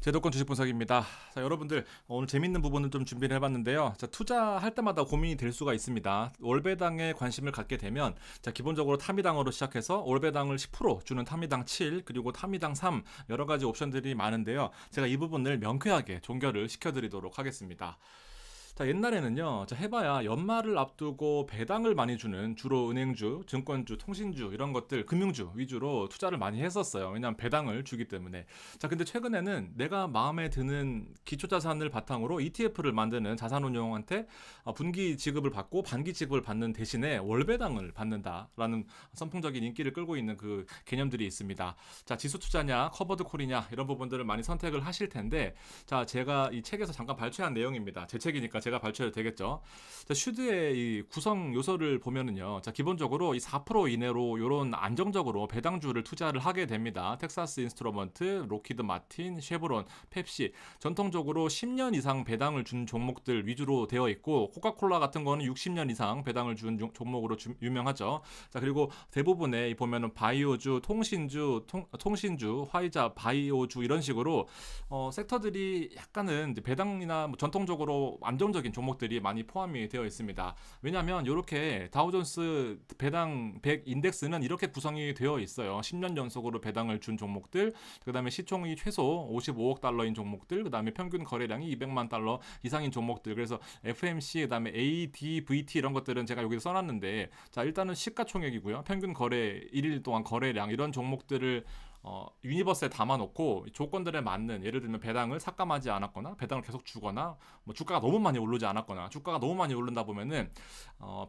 제도권 주식 분석입니다. 자, 여러분들 오늘 재밌는 부분을 좀 준비를 해봤는데요. 자, 투자할 때마다 고민이 될 수가 있습니다. 월배당에 관심을 갖게 되면 자, 기본적으로 타미당으로 시작해서 월배당을 10% 주는 타미당 7 그리고 타미당 3 여러 가지 옵션들이 많은데요. 제가 이 부분을 명쾌하게 종결을 시켜드리도록 하겠습니다. 자, 옛날에는요, 자, 해봐야 연말을 앞두고 배당을 많이 주는 주로 은행주, 증권주, 통신주 이런 것들, 금융주 위주로 투자를 많이 했었어요. 왜냐하면 배당을 주기 때문에. 자, 근데 최근에는 내가 마음에 드는 기초자산을 바탕으로 ETF를 만드는 자산운용한테 분기 지급을 받고 반기 지급을 받는 대신에 월배당을 받는다라는 선풍적인 인기를 끌고 있는 그 개념들이 있습니다. 자, 지수 투자냐, 커버드 콜이냐 이런 부분들을 많이 선택을 하실 텐데, 자, 제가 이 책에서 잠깐 발췌한 내용입니다. 제 책이니까 제가 발표해도 되겠죠. 자, 슈드의 이 구성 요소를 보면은요. 자, 기본적으로 이 4% 이내로 이런 안정적으로 배당주를 투자를 하게 됩니다. 텍사스 인스트루먼트, 로키드 마틴, 쉐브론, 펩시 전통적으로 10년 이상 배당을 준 종목들 위주로 되어 있고 코카콜라 같은 거는 60년 이상 배당을 준 종목으로 유명하죠. 자, 그리고 대부분의 보면은 바이오주, 통신주, 화이자, 바이오주 이런 식으로 섹터들이 약간은 배당이나 뭐 전통적으로 안정적인 종목들이 많이 포함이 되어 있습니다. 왜냐하면 이렇게 다우존스 배당 100 인덱스는 이렇게 구성이 되어 있어요. 10년 연속으로 배당을 준 종목들, 그 다음에 시총이 최소 55억 달러인 종목들, 그 다음에 평균 거래량이 200만 달러 이상인 종목들. 그래서 FMC, 그 다음에 ADVT 이런 것들은 제가 여기서 써놨는데, 자, 일단은 시가총액이고요. 평균 거래 1일 동안 거래량 이런 종목들을 유니버스에 담아놓고 조건들에 맞는, 예를 들면 배당을 삭감하지 않았거나 배당을 계속 주거나 뭐 주가가 너무 많이 오르지 않았거나, 주가가 너무 많이 오른다 보면은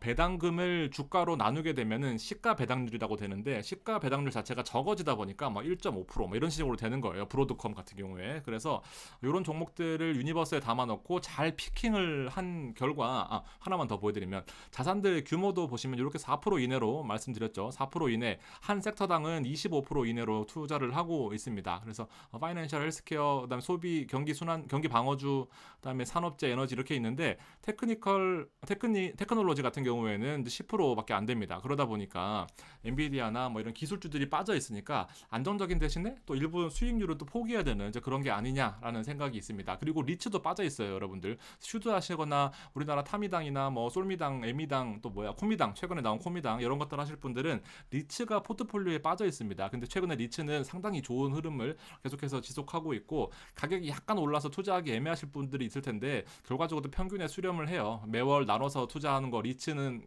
배당금을 주가로 나누게 되면은 시가 배당률이라고 되는데, 시가 배당률 자체가 적어지다 보니까 뭐 1.5% 뭐 이런 식으로 되는 거예요. 브로드컴 같은 경우에. 그래서 이런 종목들을 유니버스에 담아놓고 잘 피킹을 한 결과, 하나만 더 보여드리면 자산들 규모도 보시면 이렇게 4% 이내로 말씀드렸죠. 4% 이내, 한 섹터당은 25% 이내로 투자를 하고 있습니다. 그래서 파이낸셜, 헬스케어, 그다음에 소비, 경기 순환, 경기 방어주, 그다음에 산업재, 에너지 이렇게 있는데, 테크놀로지 같은 경우에는 10%밖에 안 됩니다. 그러다 보니까 엔비디아나 뭐 이런 기술주들이 빠져 있으니까 안정적인 대신에 또 일부 수익률을 또 포기해야 되는 이제 그런 게 아니냐라는 생각이 있습니다. 그리고 리츠도 빠져 있어요, 여러분들. 슈드 하시거나 우리나라 타미당이나 뭐 솔미당, 에미당, 또 뭐야 코미당, 최근에 나온 코미당 이런 것들 하실 분들은 리츠가 포트폴리오에 빠져 있습니다. 근데 최근에 리츠는 상당히 좋은 흐름을 계속해서 지속하고 있고, 가격이 약간 올라서 투자하기 애매하실 분들이 있을 텐데 결과적으로 평균에 수렴을 해요. 매월 나눠서 투자하는 거, 리츠는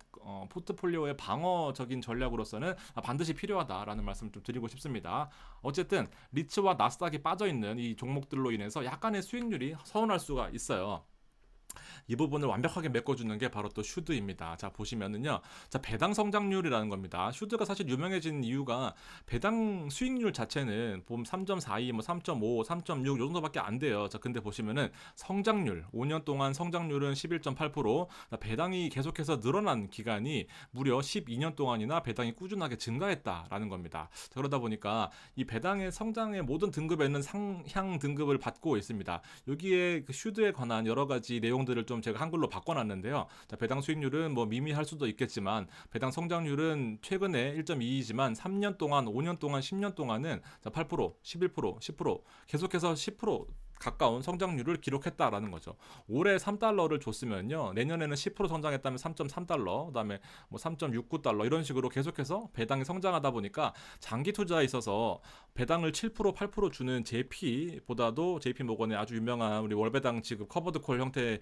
포트폴리오의 방어적인 전략으로서는 반드시 필요하다라는 말씀을 좀 드리고 싶습니다. 어쨌든 리츠와 나스닥이 빠져있는 이 종목들로 인해서 약간의 수익률이 서운할 수가 있어요. 이 부분을 완벽하게 메꿔주는 게 바로 또 슈드입니다. 자, 보시면은요. 자, 배당 성장률이라는 겁니다. 슈드가 사실 유명해진 이유가 배당 수익률 자체는 보면 3.42, 뭐 3.5, 3.6 요 정도밖에 안 돼요. 자, 근데 보시면은 성장률, 5년 동안 성장률은 11.8%, 배당이 계속해서 늘어난 기간이 무려 12년 동안이나 배당이 꾸준하게 증가했다라는 겁니다. 자, 그러다 보니까 이 배당의 성장의 모든 등급에는 상향 등급을 받고 있습니다. 여기에 그 슈드에 관한 여러 가지 내용들을 좀 제가 한글로 바꿔놨는데요. 자, 배당 수익률은 뭐 미미할 수도 있겠지만 배당 성장률은 최근에 1.2이지만 3년 동안, 5년 동안, 10년 동안은 8%, 11%, 10% 계속해서 10% 가까운 성장률을 기록했다라는 거죠. 올해 3달러를 줬으면요, 내년에는 10% 성장했다면 3.3달러, 그다음에 뭐 3.69달러 이런 식으로 계속해서 배당이 성장하다 보니까 장기 투자에 있어서 배당을 7%, 8% 주는 JP보다도, JP모건의 아주 유명한 우리 월배당 지급 커버드콜 형태의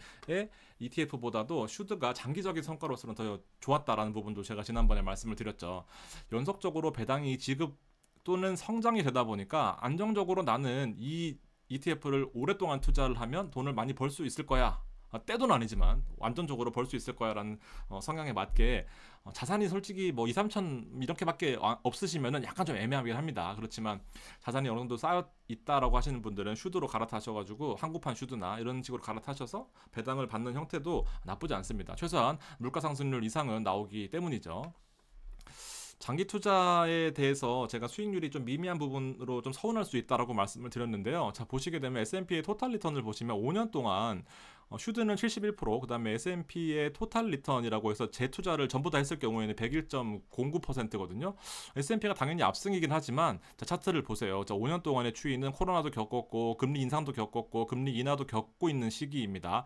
ETF보다도 슈드가 장기적인 성과로서는 더 좋았다라는 부분도 제가 지난번에 말씀을 드렸죠. 연속적으로 배당이 지급 또는 성장이 되다 보니까 안정적으로 나는 이 ETF를 오랫동안 투자를 하면 돈을 많이 벌 수 있을 거야. 떼돈 아니지만 완전적으로 벌 수 있을 거야 라는 성향에 맞게, 자산이 솔직히 뭐 2, 3천 이렇게밖에 없으시면은 약간 좀 애매하긴 합니다. 그렇지만 자산이 어느 정도 쌓여 있다라고 하시는 분들은 슈드로 갈아타셔가지고 한국판 슈드나 이런 식으로 갈아타셔서 배당을 받는 형태도 나쁘지 않습니다. 최소한 물가상승률 이상은 나오기 때문이죠. 장기 투자에 대해서 제가 수익률이 좀 미미한 부분으로 좀 서운할 수 있다라고 말씀을 드렸는데요. 자, 보시게 되면 S&P의 토탈 리턴을 보시면 5년 동안 슈드는 71%, 그다음에 S&P의 토탈 리턴이라고 해서 재투자를 전부 다 했을 경우에는 101.09%거든요. S&P가 당연히 압승이긴 하지만 자, 차트를 보세요. 자, 5년 동안의 추이는 코로나도 겪었고 금리 인상도 겪었고 금리 인하도 겪고 있는 시기입니다.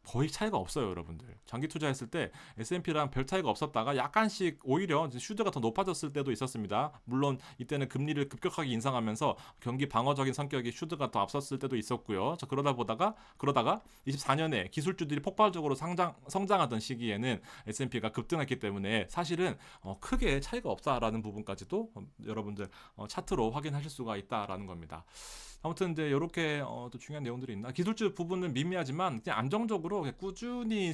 거의 차이가 없어요, 여러분들. 장기 투자했을 때 S&P랑 별 차이가 없었다가 약간씩 오히려 슈드가 더 높아졌을 때도 있었습니다. 물론 이때는 금리를 급격하게 인상하면서 경기 방어적인 성격이 슈드가 더 앞섰을 때도 있었고요. 자, 그러다가 24년에 기술주들이 폭발적으로 성장하던 시기에는 S&P가 급등했기 때문에 사실은 크게 차이가 없다라는 부분까지도 여러분들 차트로 확인하실 수가 있다라는 겁니다. 아무튼 이제 이렇게 또 중요한 내용들이 있나. 기술주 부분은 미미하지만 그냥 안정적으로 그냥 꾸준히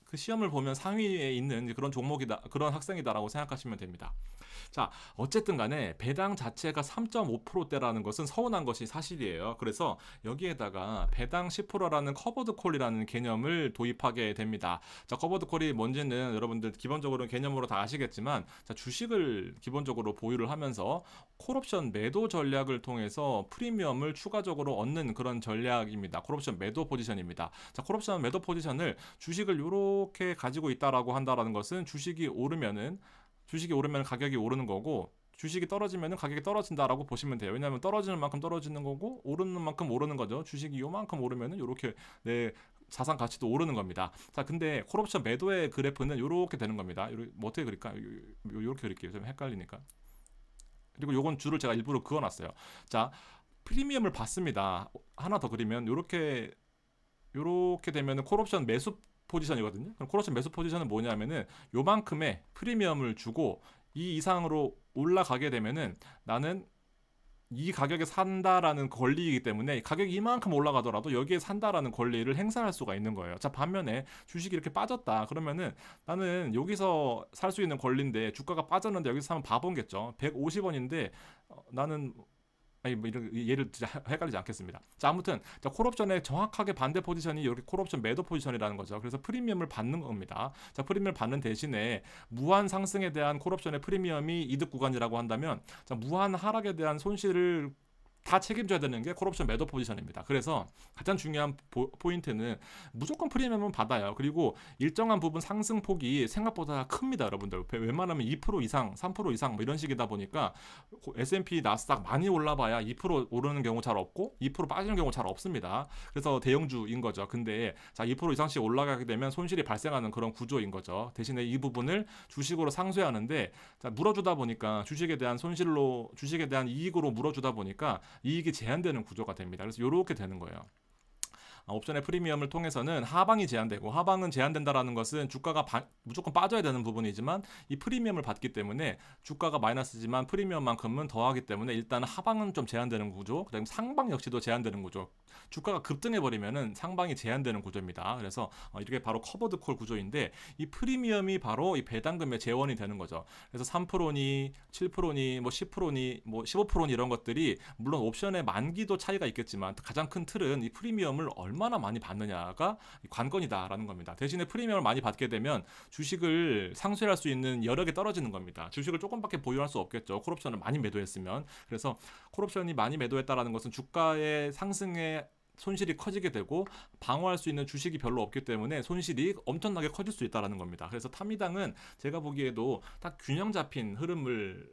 그 시험을 보면 상위에 있는 그런 종목이다, 그런 학생이다라고 생각하시면 됩니다. 자, 어쨌든 간에 배당 자체가 3.5%대라는 것은 서운한 것이 사실이에요. 그래서 여기에다가 배당 10%라는 커버드 콜이라는 개념을 도입하게 됩니다. 자, 커버드 콜이 뭔지는 여러분들 기본적으로 개념으로 다 아시겠지만, 자, 주식을 기본적으로 보유를 하면서 콜옵션 매도 전략을 통해서 프리미엄을 추가적으로 얻는 그런 전략입니다. 콜옵션 매도 포지션입니다. 자, 콜옵션 매도 포지션을 주식을 이렇게 가지고 있다라고 한다라는 것은 주식이 오르면 가격이 오르는 거고 주식이 떨어지면 가격이 떨어진다라고 보시면 돼요. 왜냐하면 떨어지는 만큼 떨어지는 거고 오르는 만큼 오르는 거죠. 주식이 요만큼 오르면 이렇게 내 자산 가치도 오르는 겁니다. 자, 근데 콜옵션 매도의 그래프는 이렇게 되는 겁니다. 뭐 어떻게 그릴까? 이렇게 그릴게요. 좀 헷갈리니까. 그리고 요건 줄을 제가 일부러 그어놨어요. 자, 프리미엄을 받습니다. 하나 더 그리면 요렇게 되면은 콜옵션 매수 포지션이거든요. 그럼 콜옵션 매수 포지션은 뭐냐면은 요만큼의 프리미엄을 주고 이 이상으로 올라가게 되면은 나는 이 가격에 산다라는 권리이기 때문에 가격이 이만큼 올라가더라도 여기에 산다라는 권리를 행사할 수가 있는 거예요. 자, 반면에 주식이 이렇게 빠졌다 그러면은 나는 여기서 살 수 있는 권리인데 주가가 빠졌는데 여기서 사면 바보겠죠. 150원인데 나는 뭐 이런 예를 진짜 헷갈리지 않겠습니다. 자, 아무튼 자, 콜옵션의 정확하게 반대 포지션이 여기 콜옵션 매도 포지션이라는 거죠. 그래서 프리미엄을 받는 겁니다. 자, 프리미엄을 받는 대신에 무한 상승에 대한 콜옵션의 프리미엄이 이득 구간이라고 한다면, 자, 무한 하락에 대한 손실을 다 책임져야 되는 게 콜옵션 매도 포지션입니다. 그래서 가장 중요한 포인트는 무조건 프리미엄은 받아요. 그리고 일정한 부분 상승폭이 생각보다 큽니다, 여러분들. 웬만하면 2% 이상, 3% 이상 뭐 이런 식이다 보니까 S&P, 나스닥 많이 올라봐야 2% 오르는 경우 잘 없고 2% 빠지는 경우 잘 없습니다. 그래서 대형주인 거죠. 근데 자, 2% 이상씩 올라가게 되면 손실이 발생하는 그런 구조인 거죠. 대신에 이 부분을 주식으로 상쇄하는데, 자, 물어주다 보니까 주식에 대한 이익으로 물어주다 보니까 이익이 제한되는 구조가 됩니다. 그래서 이렇게 되는 거예요. 옵션의 프리미엄을 통해서는 하방이 제한되고, 하방은 제한된다라는 것은 주가가 무조건 빠져야 되는 부분이지만 이 프리미엄을 받기 때문에 주가가 마이너스지만 프리미엄만큼은 더하기 때문에 일단 하방은 좀 제한되는 구조, 그다음에 상방 역시도 제한되는 구조. 주가가 급등해버리면은 상방이 제한되는 구조입니다. 그래서 이게 바로 커버드 콜 구조인데 이 프리미엄이 바로 이 배당금의 재원이 되는 거죠. 그래서 3%니 7%니 뭐 10%니 뭐 15%니 이런 것들이 물론 옵션의 만기도 차이가 있겠지만 가장 큰 틀은 이 프리미엄을 얼마나 많이 받느냐가 관건이다라는 겁니다. 대신에 프리미엄을 많이 받게 되면 주식을 상쇄할 수 있는 여력이 떨어지는 겁니다. 주식을 조금밖에 보유할 수 없겠죠. 콜옵션을 많이 매도했으면. 그래서 콜옵션이 많이 매도했다라는 것은 주가의 상승에 손실이 커지게 되고 방어할 수 있는 주식이 별로 없기 때문에 손실이 엄청나게 커질 수 있다는 겁니다. 그래서 타미당은 제가 보기에도 딱 균형 잡힌 흐름을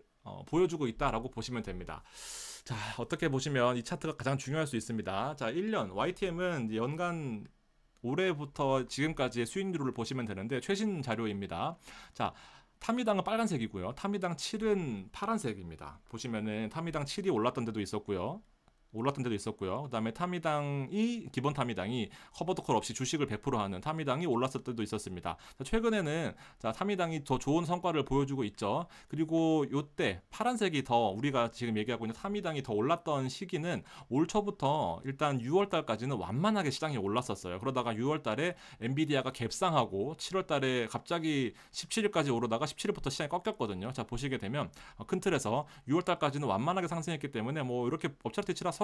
보여주고 있다라고 보시면 됩니다. 자, 어떻게 보시면 이 차트가 가장 중요할 수 있습니다. 자, 1년 YTM은 연간 올해부터 지금까지의 수익률을 보시면 되는데 최신 자료입니다. 자, 타미당은 빨간색이고요. 타미당 7은 파란색입니다. 보시면은 타미당 7이 올랐던 데도 있었고요. 그다음에 타미당이 기본 타미당이 커버드콜 없이 주식을 100% 하는 타미당이 올랐을 때도 있었습니다. 자, 최근에는 자, 타미당이 더 좋은 성과를 보여주고 있죠. 그리고 요때 파란색이 더 우리가 지금 얘기하고 있는 타미당이 더 올랐던 시기는 올 초부터 일단 6월 달까지는 완만하게 시장이 올랐었어요. 그러다가 6월 달에 엔비디아가 갭상하고 7월 달에 갑자기 17일까지 오르다가 17일부터 시장이 꺾였거든요. 자, 보시게 되면 큰 틀에서 6월 달까지는 완만하게 상승했기 때문에 뭐 이렇게 업차트 치라 서로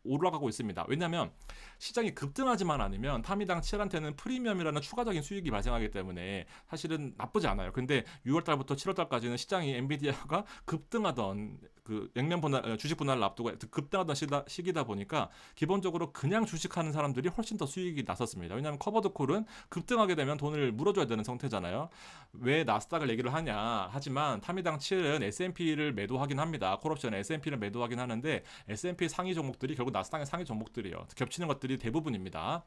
올라가고 있습니다. 왜냐하면 시장이 급등하지만 않으면 타미당 7한테는 프리미엄이라는 추가적인 수익이 발생하기 때문에 사실은 나쁘지 않아요. 근데 6월달부터 7월달까지는 시장이 엔비디아가 급등하던 그 액면 분할, 주식 분할을 앞두고 급등하던 시기다 보니까 기본적으로 그냥 주식하는 사람들이 훨씬 더 수익이 났었습니다. 왜냐하면 커버드 콜은 급등하게 되면 돈을 물어줘야 되는 상태잖아요. 왜 나스닥을 얘기를 하냐 하지만 타미당 7은 S&P를 매도하긴 합니다. 콜옵션에 S&P를 매도하긴 하는데 S&P 상위 종목들이 결국 나스닥의 상위 종목들이에요. 겹치는 것들이 대부분입니다.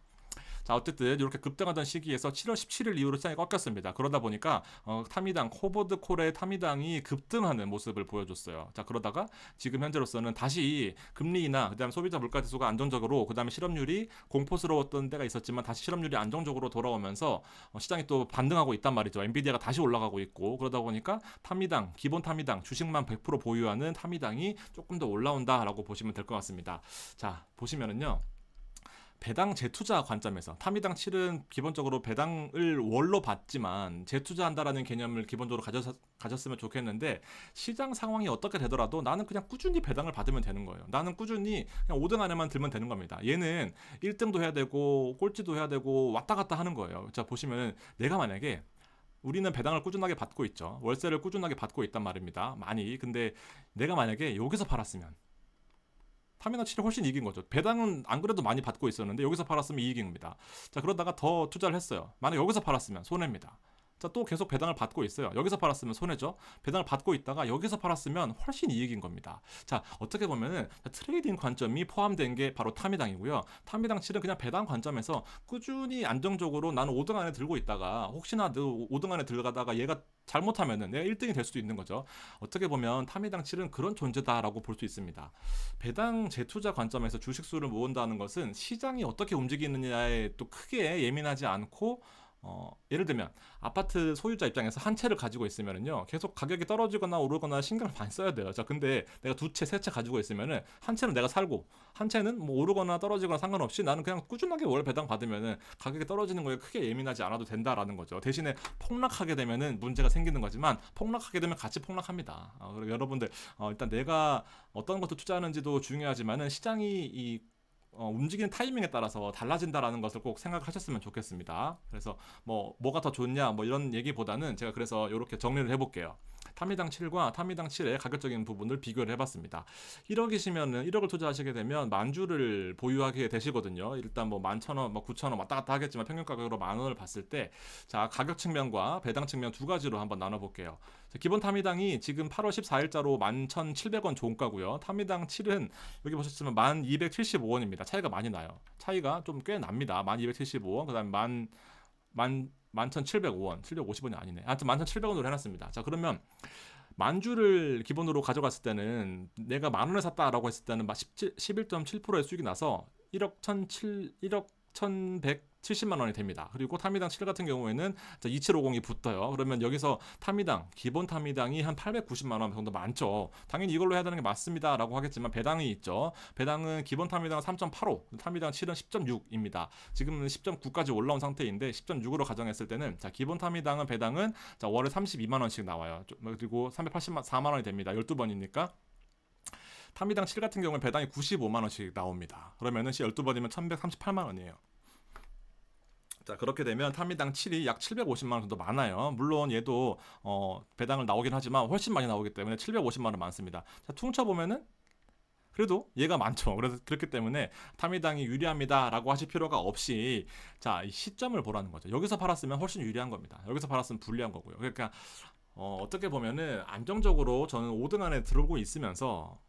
자, 어쨌든 이렇게 급등하던 시기에서 7월 17일 이후로 시장이 꺾였습니다. 그러다 보니까 타미당, 코버드 콜의 타미당이 급등하는 모습을 보여줬어요. 자, 그러다가 지금 현재로서는 다시 금리 인하, 그다음에 소비자 물가 지수가 안정적으로, 그다음에 실업률이 공포스러웠던 때가 있었지만 다시 실업률이 안정적으로 돌아오면서 시장이 또 반등하고 있단 말이죠. 엔비디아가 다시 올라가고 있고, 그러다 보니까 타미당, 기본 타미당, 주식만 100% 보유하는 타미당이 조금 더 올라온다라고 보시면 될 것 같습니다. 자, 보시면은요. 배당 재투자 관점에서 타미당 7은 기본적으로 배당을 월로 받지만 재투자한다라는 개념을 기본적으로 가졌으면 좋겠는데, 시장 상황이 어떻게 되더라도 나는 그냥 꾸준히 배당을 받으면 되는 거예요. 나는 꾸준히 그냥 5등 안에만 들면 되는 겁니다. 얘는 1등도 해야 되고 꼴찌도 해야 되고 왔다 갔다 하는 거예요. 자, 보시면 내가 만약에 우리는 배당을 꾸준하게 받고 있죠. 월세를 꾸준하게 받고 있단 말입니다. 많이. 근데 내가 만약에 여기서 팔았으면 타미당 7이 훨씬 이긴 거죠. 배당은 안 그래도 많이 받고 있었는데 여기서 팔았으면 이익입니다. 자, 그러다가 더 투자를 했어요. 만약 여기서 팔았으면 손해입니다. 자, 또 계속 배당을 받고 있어요. 여기서 팔았으면 손해죠. 배당을 받고 있다가 여기서 팔았으면 훨씬 이익인 겁니다. 자, 어떻게 보면은 트레이딩 관점이 포함된 게 바로 타미당이고요. 타미당 7은 그냥 배당 관점에서 꾸준히 안정적으로 나는 5등 안에 들고 있다가 혹시나 5등 안에 들어가다가 얘가 잘못하면은 내가 1등이 될 수도 있는 거죠. 어떻게 보면 타미당 7은 그런 존재다라고 볼 수 있습니다. 배당 재투자 관점에서 주식수를 모은다는 것은 시장이 어떻게 움직이느냐에 또 크게 예민하지 않고, 예를 들면 아파트 소유자 입장에서 한 채를 가지고 있으면은요, 계속 가격이 떨어지거나 오르거나 신경을 많이 써야 돼요. 자, 근데 내가 두 채, 세 채 가지고 있으면은 한 채는 내가 살고 한 채는 뭐 오르거나 떨어지거나 상관없이 나는 그냥 꾸준하게 월 배당 받으면은 가격이 떨어지는 거에 크게 예민하지 않아도 된다라는 거죠. 대신에 폭락하게 되면은 문제가 생기는 거지만 폭락하게 되면 같이 폭락합니다. 그리고 여러분들 일단 내가 어떤 것도 투자하는지도 중요하지만은 시장이 움직이는 타이밍에 따라서 달라진다라는 것을 꼭 생각하셨으면 좋겠습니다. 그래서 뭐가 더 좋냐 뭐 이런 얘기보다는 제가 그래서 이렇게 정리를 해볼게요. 타미당 7과 타미당 7의 가격적인 부분을 비교를 해봤습니다. 1억이시면은 1억을 투자하시게 되면 만주를 보유하게 되시거든요. 일단 뭐 11,000원, 뭐 9,000원 왔다 갔다 하겠지만 평균 가격으로 10,000원을 봤을 때, 자, 가격 측면과 배당 측면 두 가지로 한번 나눠볼게요. 자, 기본 타미당이 지금 8월 14일자로 11,700원 종가고요. 타미당 7은 여기 보셨지만 1275원입니다. 차이가 많이 나요. 차이가 좀 꽤 납니다. 1275원, 그 다음에 11,705원, 750원이 아니네. 하여튼 11,700원으로 해놨습니다. 자, 그러면 만주를 기본으로 가져갔을 때는 내가 10,000원에 샀다라고 했을 때는 11.7%의 수익이 나서 1억 1,170만 원이 됩니다. 그리고 타미당 7 같은 경우에는 2750이 붙어요. 그러면 여기서 타미당, 기본 타미당이 한 890만 원 정도 많죠. 당연히 이걸로 해야 되는 게 맞습니다 라고 하겠지만 배당이 있죠. 배당은 기본 타미당은 3.85, 타미당 7은 10.6입니다. 지금은 10.9까지 올라온 상태인데 10.6으로 가정했을 때는, 자, 기본 타미당은 배당은 월에 32만 원씩 나와요. 그리고 384만 원이 됩니다. 12번이니까. 타미당 7 같은 경우는 배당이 95만 원씩 나옵니다. 그러면은 12번이면 1,138만 원이에요. 자, 그렇게 되면 타미당 7이 약 750만 원 정도 많아요. 물론 얘도 배당을 나오긴 하지만 훨씬 많이 나오기 때문에 750만 원 많습니다. 자, 퉁쳐보면은 그래도 얘가 많죠. 그래서 그렇기 때문에 타미당이 유리합니다라고 하실 필요가 없이, 자, 이 시점을 보라는 거죠. 여기서 팔았으면 훨씬 유리한 겁니다. 여기서 팔았으면 불리한 거고요. 그러니까 어떻게 보면은 안정적으로 저는 5등 안에 들어오고 있으면서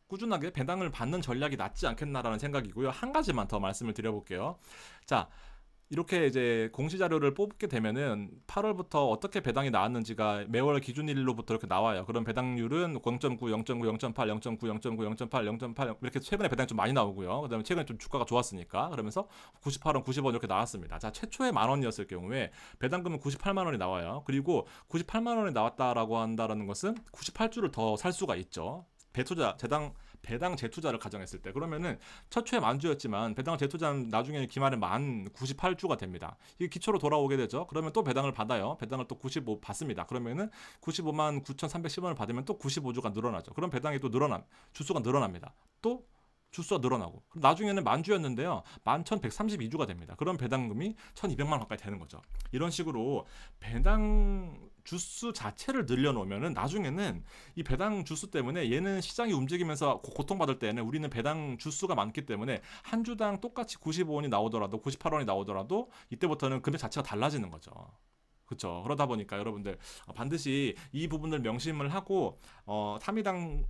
꾸준하게 배당을 받는 전략이 낫지 않겠나라는 생각이고요. 한 가지만 더 말씀을 드려볼게요. 자, 이렇게 이제 공시자료를 뽑게 되면은 8월부터 어떻게 배당이 나왔는지가 매월 기준일로부터 이렇게 나와요. 그럼 배당률은 0.9, 0.9, 0.8, 0.9, 0.9, 0.8, 0.8 이렇게 최근에 배당이 좀 많이 나오고요. 그다음에 최근에 좀 주가가 좋았으니까 그러면서 98원, 90원 이렇게 나왔습니다. 자, 최초에 10,000원이었을 경우에 배당금은 98만 원이 나와요. 그리고 98만 원이 나왔다라고 한다라는 것은 98주를 더 살 수가 있죠. 배당 재투자를 가정했을 때, 그러면은 첫 주에 만주였지만 배당 재투자는 나중에 기말에 98주가 됩니다. 이게 기초로 돌아오게 되죠. 그러면 또 배당을 받아요. 배당을 또 95 받습니다. 그러면은 95만 9,310원을 받으면 또 95주가 늘어나죠. 그럼 배당이 또 주수가 늘어납니다. 또 주수가 늘어나고 그럼 나중에는 만주였는데요. 11,132주가 됩니다. 그럼 배당금이 1,200만 원 가까이 되는 거죠. 이런 식으로 배당 주수 자체를 늘려놓으면은 나중에는 이 배당 주수 때문에 얘는 시장이 움직이면서 고통받을 때는 우리는 배당 주수가 많기 때문에 한 주당 똑같이 95원이 나오더라도 98원이 나오더라도 이때부터는 금액 자체가 달라지는 거죠. 그렇죠. 그러다 보니까 여러분들 반드시 이 부분을 명심을 하고 타미당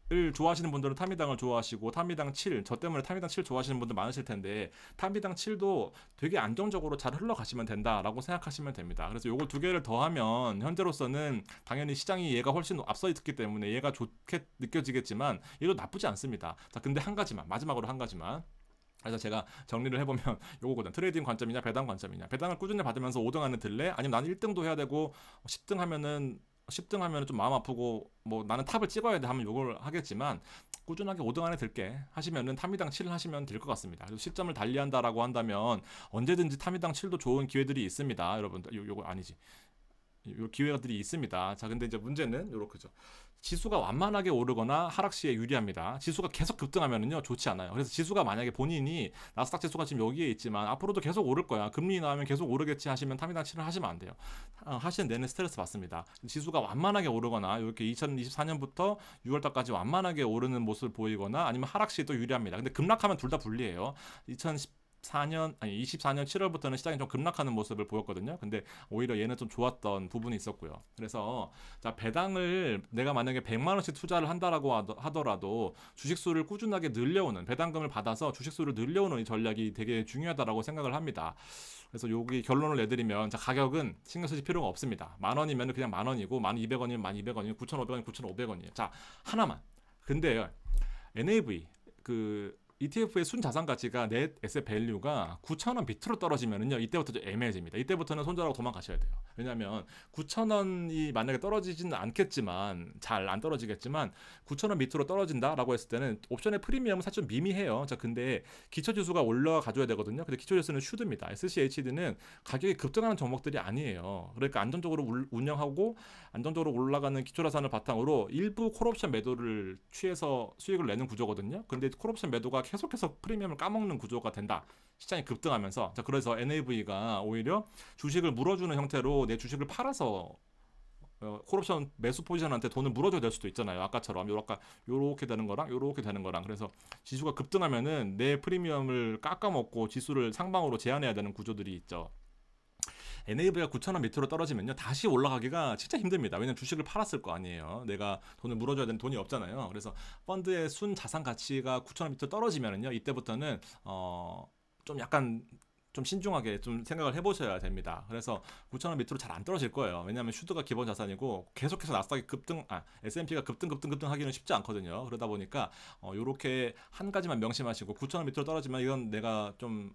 을 좋아하시는 분들은 타미당을 좋아하시고 타미당 7, 저 때문에 타미당 7 좋아하시는 분들 많으실 텐데 타미당 7도 되게 안정적으로 잘 흘러가시면 된다라고 생각하시면 됩니다. 그래서 요거 두 개를 더하면 현재로서는 당연히 시장이 얘가 훨씬 앞서 있기 때문에 얘가 좋게 느껴지겠지만 얘도 나쁘지 않습니다. 자, 근데 한 가지만 마지막으로 한 가지만 그래서 제가 정리를 해보면 요거거든. 트레이딩 관점이냐 배당 관점이냐. 배당을 꾸준히 받으면서 5등 안에 들래? 아니면 나는 1등도 해야 되고 10등 하면은 좀 마음 아프고 뭐 나는 탑을 찍어야 돼 하면 요걸 하겠지만 꾸준하게 5등 안에 들게 하시면은 타미당 7을 하시면 될 것 같습니다. 그리고 시점을 달리한다라고 한다면 언제든지 타미당 7도 좋은 기회들이 있습니다. 여러분들 요거 아니지. 요 기회들이 있습니다. 자, 근데 이제 문제는 요렇게죠. 지수가 완만하게 오르거나 하락 시에 유리합니다. 지수가 계속 급등하면은요 좋지 않아요. 그래서 지수가 만약에 본인이 나스닥 지수가 지금 여기에 있지만 앞으로도 계속 오를 거야. 금리 나오면 계속 오르겠지 하시면 타미당 7을 하시면 안 돼요. 하시는 내내 스트레스 받습니다. 지수가 완만하게 오르거나 이렇게 2024년부터 6월달까지 완만하게 오르는 모습을 보이거나 아니면 하락 시에 또 유리합니다. 근데 급락하면 둘 다 불리해요. 24년 7월부터는 시장이 좀 급락하는 모습을 보였거든요. 근데 오히려 얘는 좀 좋았던 부분이 있었고요. 그래서 자, 배당을 내가 만약에 100만 원씩 투자를 한다라고 하더라도 주식수를 꾸준하게 늘려오는 배당금을 받아서 주식수를 늘려오는 이 전략이 되게 중요하다라고 생각을 합니다. 그래서 여기 결론을 내드리면 자, 가격은 신경 쓰실 필요가 없습니다. 10,000원이면 그냥 10,000원이고 12,200원이면 12,200원이고 9,500원이면 9,500원이에요. 자, 하나만. 근데 NAV ETF의 순자산 가치가 넷 에셋 밸류가 9,000원 밑으로 떨어지면은요 이때부터 좀 애매해집니다. 이때부터는 손절하고 도망가셔야 돼요. 왜냐하면 9,000원이 만약에 떨어지지는 않겠지만 잘 안 떨어지겠지만 9,000원 밑으로 떨어진다라고 했을 때는 옵션의 프리미엄은 사실 좀 미미해요. 자, 근데 기초지수가 올라가줘야 되거든요. 근데 기초지수는 슈드입니다. SCHD는 가격이 급등하는 종목들이 아니에요. 그러니까 안정적으로 운영하고 안정적으로 올라가는 기초자산을 바탕으로 일부 콜옵션 매도를 취해서 수익을 내는 구조거든요. 근데 콜옵션 매도가 계속해서 프리미엄을 까먹는 구조가 된다. 시장이 급등하면서. 자, 그래서 NAV가 오히려 주식을 물어주는 형태로 내 주식을 팔아서 콜옵션 매수 포지션한테 돈을 물어줘야 될 수도 있잖아요. 아까처럼 요렇게 되는 거랑 요렇게 되는 거랑. 그래서 지수가 급등하면은 내 프리미엄을 깎아먹고 지수를 상방으로 제한해야 되는 구조들이 있죠. NAV가 9,000원 밑으로 떨어지면요 다시 올라가기가 진짜 힘듭니다. 왜냐면 주식을 팔았을 거 아니에요. 내가 돈을 물어줘야 되는 돈이 없잖아요. 그래서 펀드의 순 자산 가치가 9,000원 밑으로 떨어지면은요 이때부터는 좀 약간 좀 신중하게 좀 생각을 해보셔야 됩니다. 그래서 9,000원 밑으로 잘 안 떨어질 거예요. 왜냐하면 슈드가 기본 자산이고 계속해서 나스닥이 S&P가 급등 하기는 쉽지 않거든요. 그러다 보니까 요렇게 한 가지만 명심하시고 9,000원 밑으로 떨어지면 이건 내가 좀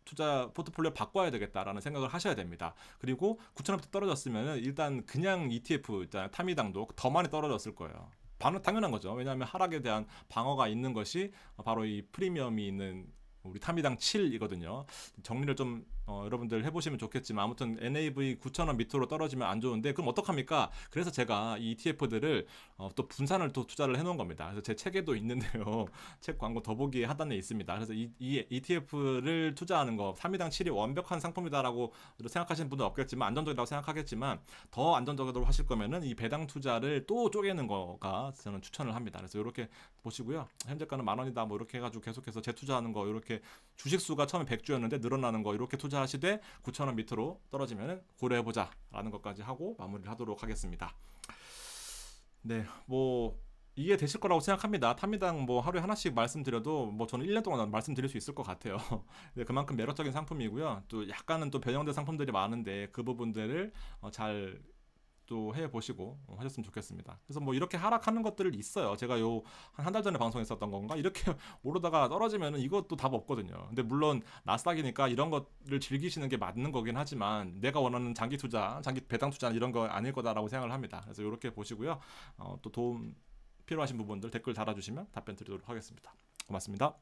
투자 포트폴리오 바꿔야 되겠다라는 생각을 하셔야 됩니다. 그리고 9,000원부터 떨어졌으면 일단 그냥 ETF 있잖아요. 타미당도 더 많이 떨어졌을 거예요. 당연한 거죠. 왜냐하면 하락에 대한 방어가 있는 것이 바로 이 프리미엄이 있는 우리 타미당 7이거든요. 정리를 좀 여러분들 해보시면 좋겠지만 아무튼 NAV 9,000원 밑으로 떨어지면 안 좋은데 그럼 어떡합니까? 그래서 제가 이 ETF들을 또 분산을 또 투자를 해놓은 겁니다. 그래서 제 책에도 있는데요. 책 광고 더보기에 하단에 있습니다. 그래서 이 ETF를 투자하는 거 타미당 7이 완벽한 상품이다라고 생각하시는 분은 없겠지만 안정적이라고 생각하겠지만 더 안정적으로 하실 거면은 이 배당 투자를 또 쪼개는 거가 저는 추천을 합니다. 그래서 이렇게 보시고요. 현재가는 10,000원이다 뭐 이렇게 해가지고 계속해서 재투자하는 거 이렇게 주식수가 처음에 100주였는데 늘어나는 거 이렇게 투자하시되 9,000원 밑으로 떨어지면 고려해보자 라는 것까지 하고 마무리를 하도록 하겠습니다. 네, 뭐 이해 되실 거라고 생각합니다. 타미당 뭐 하루에 하나씩 말씀드려도 뭐 저는 1년 동안 말씀드릴 수 있을 것 같아요. 그만큼 매력적인 상품이고요. 또 약간은 또 변형된 상품들이 많은데 그 부분들을 잘 또 해보시고 하셨으면 좋겠습니다. 그래서 뭐 이렇게 하락하는 것들이 있어요. 제가 요 한 달 전에 방송했었던 건가 이렇게 오르다가 떨어지면은 이것도 답 없거든요. 근데 물론 나스닥이니까 이런 것을 즐기시는 게 맞는 거긴 하지만 내가 원하는 장기 투자, 장기 배당 투자 이런 거 아닐 거다라고 생각을 합니다. 그래서 이렇게 보시고요. 또 도움 필요하신 부분들 댓글 달아주시면 답변 드리도록 하겠습니다. 고맙습니다.